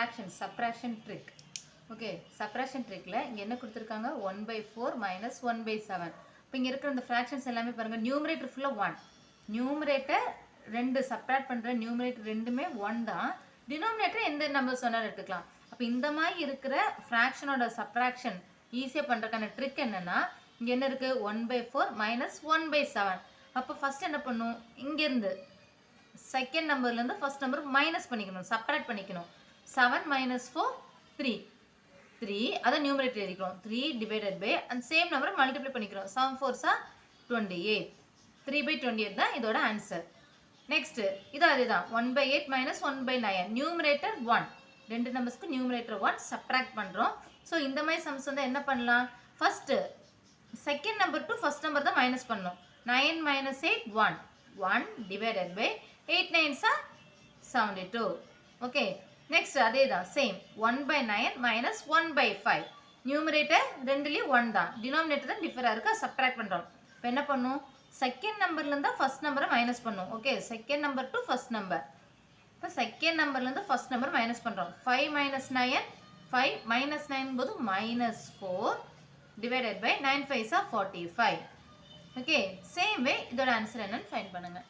Fraction subtraction trick. Okay, subtraction ட்ரிக்கில் இங்கே என்ன கொடுத்துருக்காங்க, 1/4 மைனஸ் 1/7. இப்போ இங்கே இருக்கிற இந்த ஃப்ராக்ஷன்ஸ் எல்லாமே பாருங்கள், நியூமரேட்டர் ஃபுல்லாக 1, நியூமரேட்டர் 2, சப்ராக்ட் பண்ணுற நியூமரேட்டர் ரெண்டுமே 1 தான். டினாமினேட்டர் எந்த நம்பர் சொன்னாலும் எடுத்துக்கலாம். அப்போ இந்த மாதிரி இருக்கிற ஃப்ராக்ஷனோட சப்ராக்ஷன் ஈஸியாக பண்ணுறதுக்கான ட்ரிக் என்னென்னா, இங்கே என்ன இருக்குது, 1/4 மைனஸ் 1/7. அப்போ ஃபஸ்ட் என்ன பண்ணும், இங்கேருந்து செகண்ட் நம்பர்லேருந்து ஃபர்ஸ்ட் நம்பர் மைனஸ் பண்ணிக்கணும், சப்ராக்ட் பண்ணிக்கணும். 7 மைனஸ் 4 3 அதை நியூமரேட்டர் எழுதிக்கிறோம். 3 டிவைடட் பை அந்த சேம் நம்பரை மல்டிப்ளை பண்ணிக்கிறோம். 7 4s are 28. 3/28 தான் இதோட ஆன்சர். நெக்ஸ்ட் இது அதே தான், 1/8 மைனஸ் 1/9. நியூமரேட்டர் 1, ரெண்டு நம்பர்ஸ்க்கு நியூமரேட்டர் 1 சப்ராக்ட் பண்ணுறோம். ஸோ இந்த மாதிரி சம்ஸ் வந்து என்ன பண்ணலாம், first second number to first number தான் மைனஸ் பண்ணணும். 9 minus 8 1, 1 divided by 8 9s are 72. Okay, next அதே தான் சேம், 1/9 மைனஸ் 1/5. நியூமரேட்டர் ரெண்டுலேயும் 1 தான், டினாமினேட்டர் தான் டிஃபராக இருக்கா, சப்ராக்ட் பண்ணுறோம். இப்போ என்ன பண்ணும், செகண்ட் நம்பர்லேருந்து தான் ஃபர்ஸ்ட் நம்பரை மைனஸ் பண்ணும். Okay, second number to first number. இப்போ செகண்ட் நம்பர்லேருந்து ஃபர்ஸ்ட் நம்பர் மைனஸ் பண்ணுறோம். 5 மைனஸ் 9, 5 மைனஸ் 9 போது minus 4 divided by 9 5s are 45. Okay, same way இதோட ஆன்சர் என்னன்னு ஃபைண்ட் பண்ணுங்கள்.